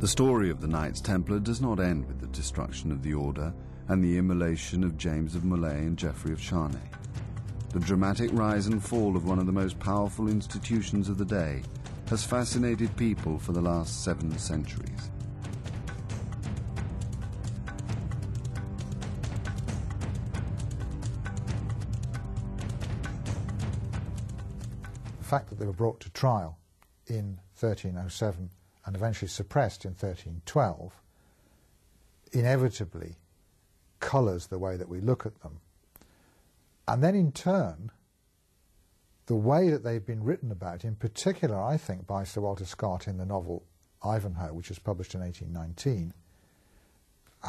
The story of the Knights Templar does not end with the destruction of the order and the immolation of James of Molay and Geoffrey of Charnay. The dramatic rise and fall of one of the most powerful institutions of the day has fascinated people for the last 7 centuries. The fact that they were brought to trial in 1307 and eventually suppressed in 1312 inevitably colours the way that we look at them. And then in turn, the way that they've been written about, in particular I think by Sir Walter Scott in the novel Ivanhoe, which was published in 1819,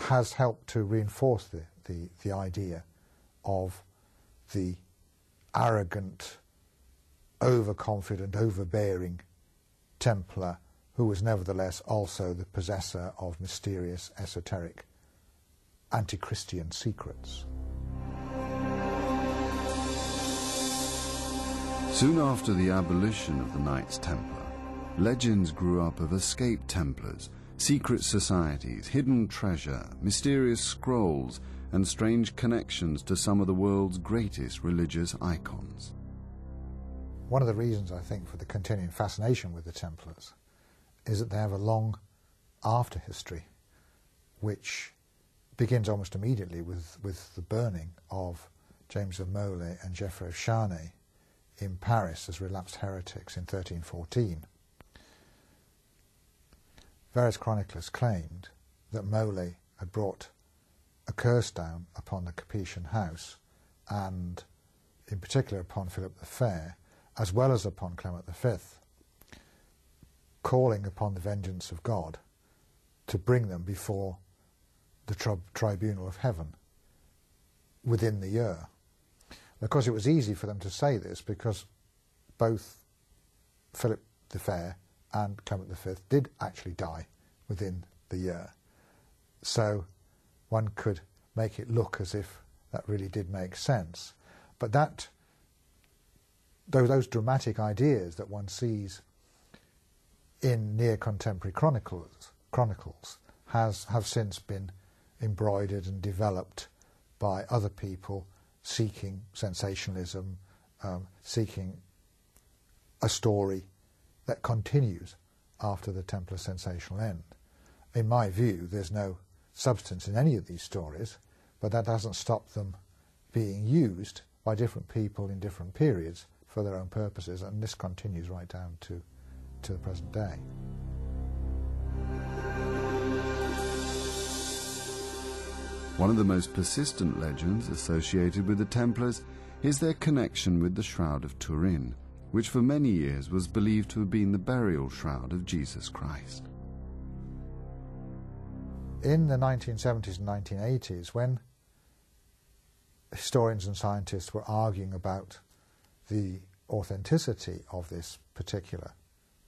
has helped to reinforce the idea of the arrogant, overconfident, overbearing Templar who was nevertheless also the possessor of mysterious, esoteric, anti-Christian secrets. Soon after the abolition of the Knights Templar, legends grew up of escaped Templars, secret societies, hidden treasure, mysterious scrolls, and strange connections to some of the world's greatest religious icons. One of the reasons, I think, for the continuing fascination with the Templars is that they have a long after history, which begins almost immediately with the burning of James of Molay and Geoffrey of Charnay in Paris as relapsed heretics in 1314. Various chroniclers claimed that Molay had brought a curse down upon the Capetian house, and in particular upon Philip the Fair, as well as upon Clement V, calling upon the vengeance of God to bring them before the tribunal of heaven within the year. And of course, it was easy for them to say this because both Philip the Fair and Clement V did actually die within the year. So one could make it look as if that really did make sense. But those dramatic ideas that one sees in near contemporary chronicles have since been embroidered and developed by other people seeking sensationalism, seeking a story that continues after the Templar sensational end. In my view, there's no substance in any of these stories, but that doesn't stop them being used by different people in different periods for their own purposes, and this continues right down to the present day. One of the most persistent legends associated with the Templars is their connection with the Shroud of Turin, which for many years was believed to have been the burial shroud of Jesus Christ. In the 1970s and 1980s, when historians and scientists were arguing about the authenticity of this particular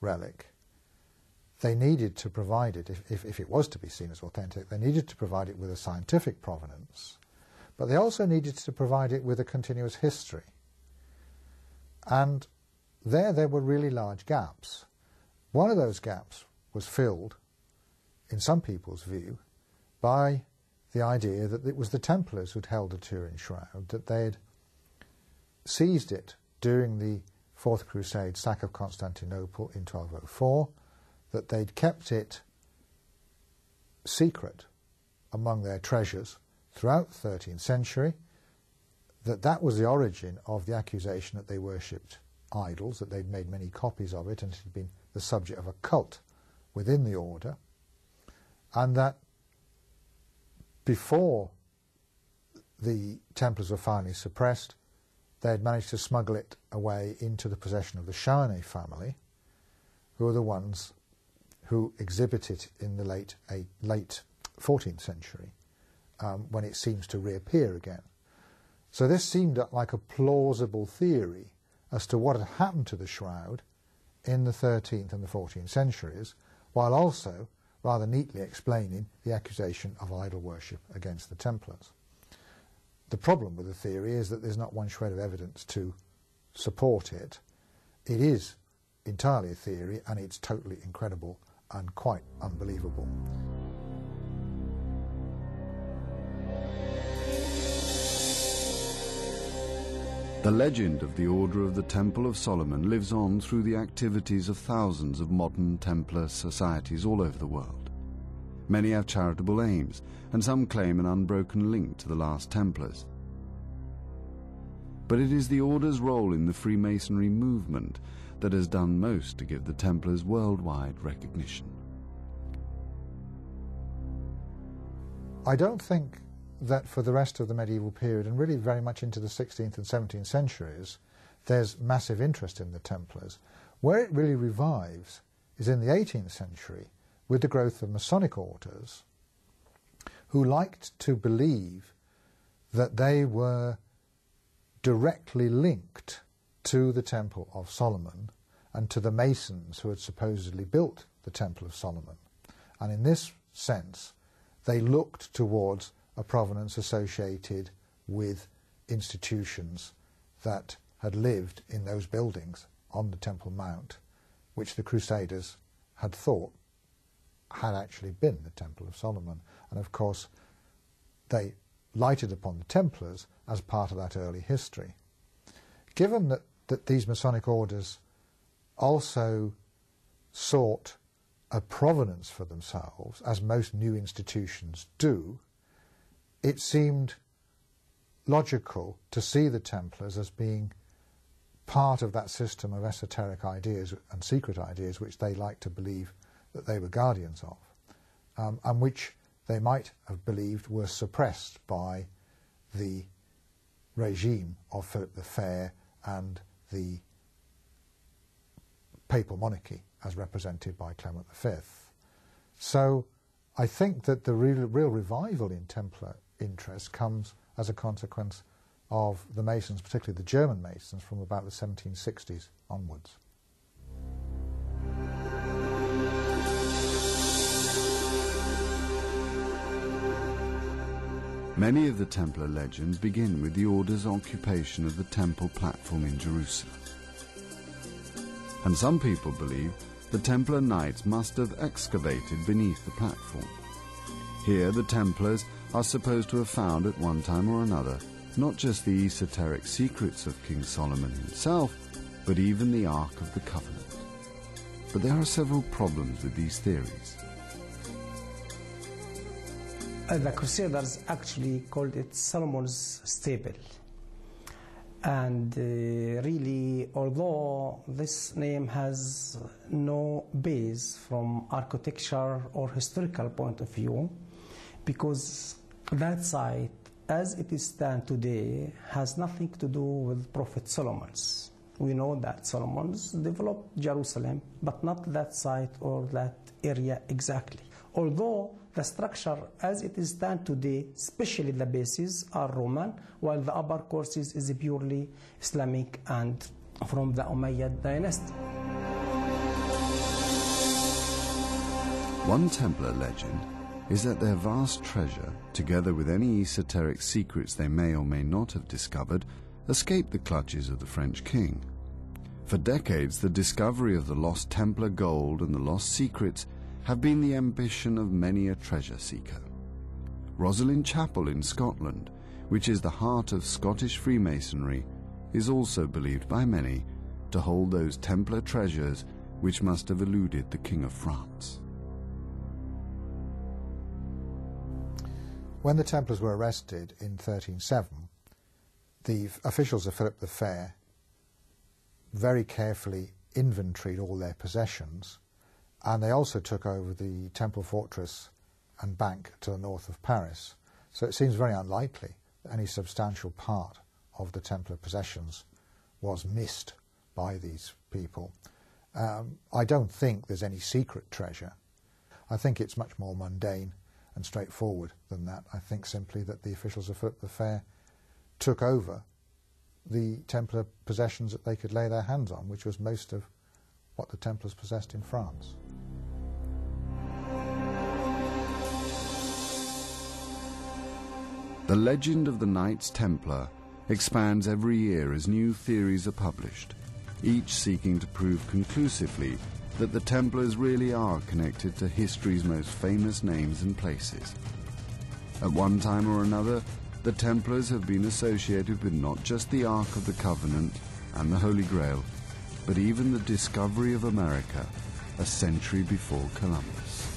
relic, they needed to provide it, if it was to be seen as authentic, they needed to provide it with a scientific provenance, but they also needed to provide it with a continuous history. And there were really large gaps. One of those gaps was filled, in some people's view, by the idea that it was the Templars who'd held the Turin Shroud, that they'd seized it during the Fourth Crusade sack of Constantinople in 1204, that they'd kept it secret among their treasures throughout the 13th century, that was the origin of the accusation that they worshipped idols, that they'd made many copies of it and it had been the subject of a cult within the order, and that before the Templars were finally suppressed, they had managed to smuggle it away into the possession of the Charnay family, who were the ones who exhibited in the late 14th century, when it seems to reappear again. So this seemed like a plausible theory as to what had happened to the shroud in the 13th and the 14th centuries, while also rather neatly explaining the accusation of idol worship against the Templars. The problem with the theory is that there's not one shred of evidence to support it. It is entirely a theory, and it's totally incredible and quite unbelievable. The legend of the Order of the Temple of Solomon lives on through the activities of thousands of modern Templar societies all over the world. Many have charitable aims, and some claim an unbroken link to the last Templars. But it is the Order's role in the Freemasonry movement that has done most to give the Templars worldwide recognition. I don't think that for the rest of the medieval period, and really very much into the 16th and 17th centuries, there's massive interest in the Templars. Where it really revives is in the 18th century, with the growth of Masonic orders, who liked to believe that they were directly linked to the Temple of Solomon and to the Masons who had supposedly built the Temple of Solomon. And in this sense, they looked towards a provenance associated with institutions that had lived in those buildings on the Temple Mount, which the Crusaders had thought had actually been the Temple of Solomon. And of course, they lighted upon the Templars as part of that early history. Given that these Masonic orders also sought a provenance for themselves, as most new institutions do, it seemed logical to see the Templars as being part of that system of esoteric ideas and secret ideas which they liked to believe that they were guardians of, and which they might have believed were suppressed by the regime of Philip the Fair and the papal monarchy as represented by Clement V. So I think that the real revival in Templar interest comes as a consequence of the Masons, particularly the German Masons, from about the 1760s onwards. Many of the Templar legends begin with the Order's occupation of the Temple platform in Jerusalem. And some people believe the Templar Knights must have excavated beneath the platform. Here the Templars are supposed to have found at one time or another not just the esoteric secrets of King Solomon himself, but even the Ark of the Covenant. But there are several problems with these theories. The Crusaders actually called it Solomon's Stable. And really, although this name has no base from architecture or historical point of view, because that site, as it is stand today, has nothing to do with Prophet Solomon's. We know that Solomon's developed Jerusalem, but not that site or that area exactly. Although the structure as it is stand today, especially the bases, are Roman, while the upper courses is purely Islamic and from the Umayyad dynasty. One Templar legend is that their vast treasure, together with any esoteric secrets they may or may not have discovered, escaped the clutches of the French king. For decades, the discovery of the lost Templar gold and the lost secrets have been the ambition of many a treasure seeker. Rosslyn Chapel in Scotland, which is the heart of Scottish Freemasonry, is also believed by many to hold those Templar treasures which must have eluded the King of France. When the Templars were arrested in 1307, the officials of Philip the Fair very carefully inventoried all their possessions, and they also took over the Temple Fortress and Bank to the north of Paris. So it seems very unlikely that any substantial part of the Templar possessions was missed by these people. I don't think there's any secret treasure. I think it's much more mundane and straightforward than that. I think simply that the officials of Philip the Fair took over the Templar possessions that they could lay their hands on, which was most of what the Templars possessed in France. The legend of the Knights Templar expands every year as new theories are published, each seeking to prove conclusively that the Templars really are connected to history's most famous names and places. At one time or another, the Templars have been associated with not just the Ark of the Covenant and the Holy Grail, but even the discovery of America a century before Columbus.